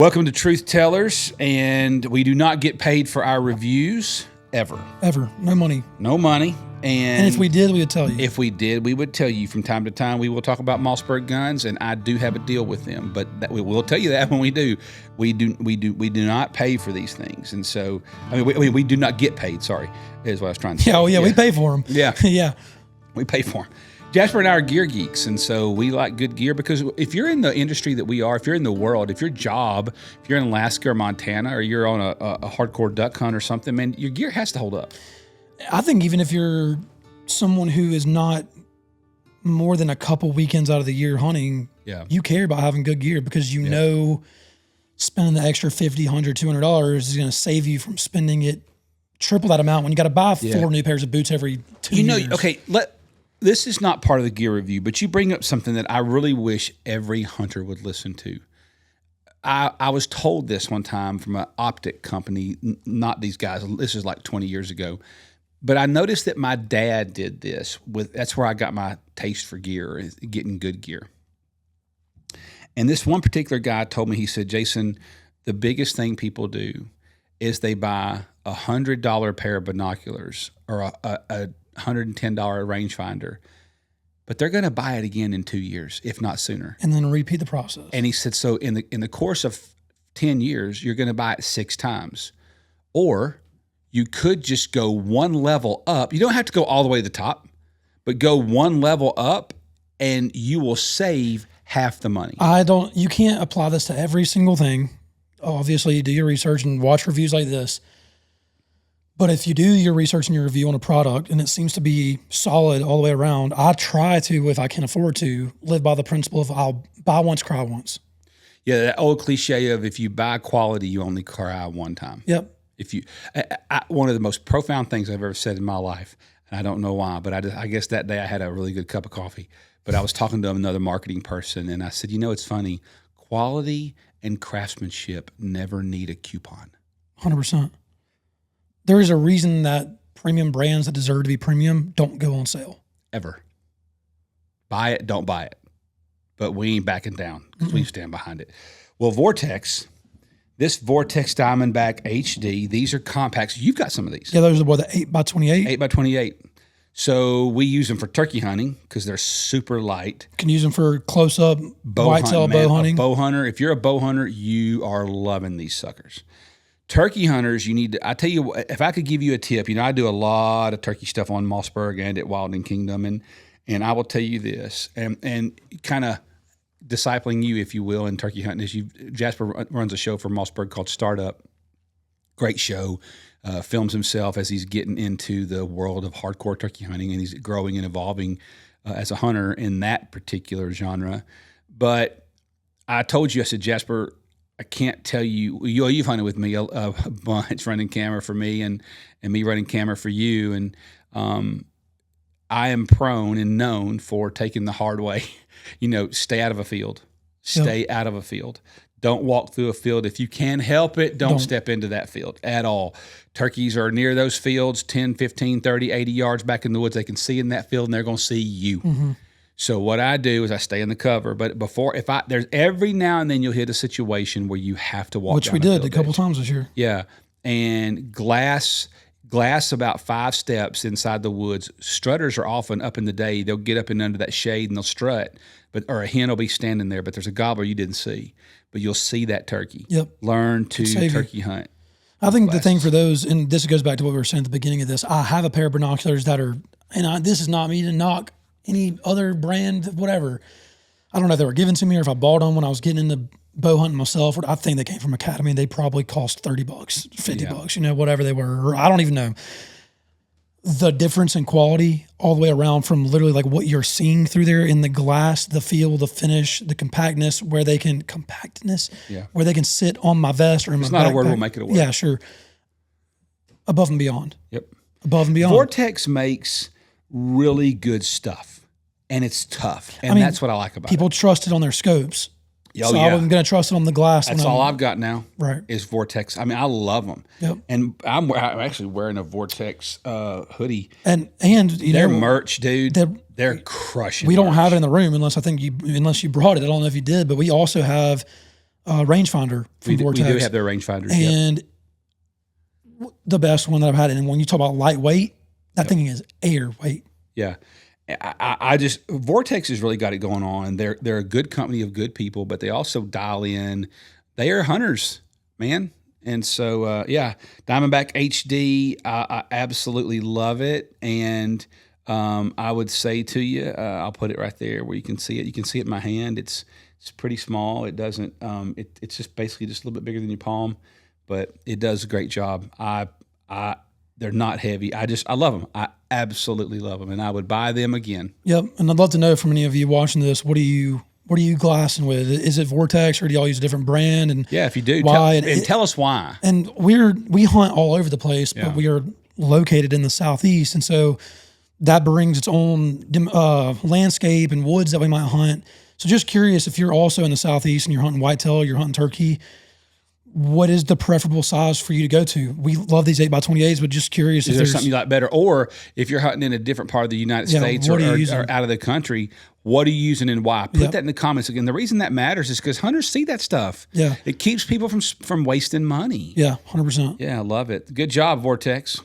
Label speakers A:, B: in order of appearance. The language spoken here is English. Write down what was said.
A: Welcome to Truth Tellers, and we do not get paid for our reviews ever.
B: Ever. No money.
A: No money.
B: And if we did, we would tell you.
A: If we did, we would tell you from time to time. We will talk about Mossberg guns, and I do have a deal with them, but we will tell you that when we do. We do not pay for these things, and so we do not get paid. Sorry, is what I was trying to say.
B: Yeah, we pay for them.
A: Yeah,
B: yeah,
A: we pay for them. Jasper and I are gear geeks, and so we like good gear because if you're in the industry that we are, if you're in the world, if your job, if you're in Alaska or Montana, or you're on a hardcore duck hunt or something, man, your gear has to hold up.
B: I think even if you're someone who is not more than a couple weekends out of the year hunting, you care about having good gear because you know spending the extra $50, $100, $200 is going to save you from spending it triple that amount when you got to buy 4 new pairs of boots every 2 years.
A: Okay, this is not part of the gear review, but you bring up something that I really wish every hunter would listen to. I was told this one time from an optic company, not these guys. This is like 20 years ago. But I noticed that my dad did this. That's where I got my taste for gear, is getting good gear. And this one particular guy told me, he said, Jason, the biggest thing people do is they buy a $100 pair of binoculars or a $110 rangefinder, but they're going to buy it again in 2 years, if not sooner.
B: And then repeat the process.
A: And he said, so in the course of 10 years, you're going to buy it 6 times. Or you could just go one level up. You don't have to go all the way to the top, but go one level up and you will save half the money.
B: You can't apply this to every single thing. Obviously, you do your research and watch reviews like this. But if you do your research and your review on a product and it seems to be solid all the way around, I try to, if I can afford to, live by the principle of I'll buy once, cry once.
A: Yeah, that old cliche of if you buy quality, you only cry one time.
B: Yep.
A: One of the most profound things I've ever said in my life, and I don't know why, but I guess that day I had a really good cup of coffee. But I was talking to another marketing person, and I said, it's funny, quality and craftsmanship never need a coupon.
B: 100%. There is a reason that premium brands that deserve to be premium don't go on sale.
A: Ever. Buy it, don't buy it. But we ain't backing down because we stand behind it. Well, this Vortex Diamondback HD, these are compacts. You've got some of these.
B: Yeah, those are the 8x28?
A: 8x28. So we use them for turkey hunting because they're super light.
B: You can use them for close-up whitetail bow hunting.
A: A bow hunter. If you're a bow hunter, you are loving these suckers. Turkey hunters, I tell you, if I could give you a tip, I do a lot of turkey stuff on Mossberg and at Wild and Kingdom, and I will tell you this, and kind of discipling you, if you will, in turkey hunting, Jasper runs a show for Mossberg called Startup. Great show. Films himself as he's getting into the world of hardcore turkey hunting, and he's growing and evolving as a hunter in that particular genre. But I told you, I said, Jasper, I can't tell you. You've hunted with me a bunch, running camera for me, and me running camera for you. And I am prone and known for taking the hard way. Stay out of a field. Stay out of a field. Don't walk through a field. If you can help it, don't step into that field at all. Turkeys are near those fields, 10, 15, 30, 80 yards back in the woods. They can see in that field, and they're going to see you. Mm-hmm. So what I do is I stay in the cover. But there's every now and then you'll hit a situation where you have to walk.
B: Which we did a couple times this year. Yeah,
A: and glass about 5 steps inside the woods. Strutters are often up in the day. They'll get up and under that shade and they'll strut. Or a hen will be standing there, but there's a gobbler you didn't see. But you'll see that turkey.
B: Yep.
A: Learn to turkey hunt.
B: I think the thing for those, and this goes back to what we were saying at the beginning of this, I have a pair of binoculars that are, this is not me to knock any other brand, whatever. I don't know if they were given to me or if I bought them when I was getting into bow hunting myself. I think they came from Academy. They probably cost $30, $50, whatever they were. Or I don't even know. The difference in quality all the way around from literally like what you're seeing through there in the glass, the feel, the finish, the compactness, where they can sit on my vest or in my backpack.
A: It's not a word, we'll make it a word.
B: Yeah, sure. Above and beyond.
A: Yep.
B: Above and beyond.
A: Vortex makes really good stuff. And it's tough. And that's what I like about it.
B: People trust it on their scopes. I wasn't going to trust it on the glass.
A: That's all I've got now.
B: Right.
A: Is Vortex. I love them.
B: Yep.
A: And I'm actually wearing a Vortex hoodie.
B: And
A: their merch, dude, they're crushing.
B: We don't have it in the room unless you brought it. I don't know if you did, but we also have rangefinder from Vortex.
A: We do have their rangefinders.
B: And the best one that I've had. And when you talk about lightweight, that thing is air weight.
A: Yeah. I just Vortex has really got it going on. They're a good company of good people, but they also dial in. They are hunters, man. And so Diamondback HD, I absolutely love it. And I would say to you, I'll put it right there where you can see it. You can see it in my hand. It's pretty small. It doesn't. It's just basically just a little bit bigger than your palm, but it does a great job. They're not heavy. I love them. I absolutely love them, and I would buy them again.
B: Yep. And I'd love to know from any of you watching this, what are you glassing with? Is it Vortex, or do y'all use a different brand? And
A: yeah, if you do,
B: why?
A: Tell us why.
B: And we hunt all over the place, but we are located in the Southeast, and so that brings its own landscape and woods that we might hunt. So just curious, if you're also in the Southeast and you're hunting whitetail, you're hunting turkey, what is the preferable size for you to go to? We love these 8x28s, but just curious
A: if there's something you like better, or if you're hunting in a different part of the United States or out of the country, what are you using and why? Put that in the comments. Again, the reason that matters is because hunters see that stuff.
B: Yeah.
A: It keeps people from wasting money.
B: Yeah, 100%.
A: Yeah, I love it. Good job, Vortex.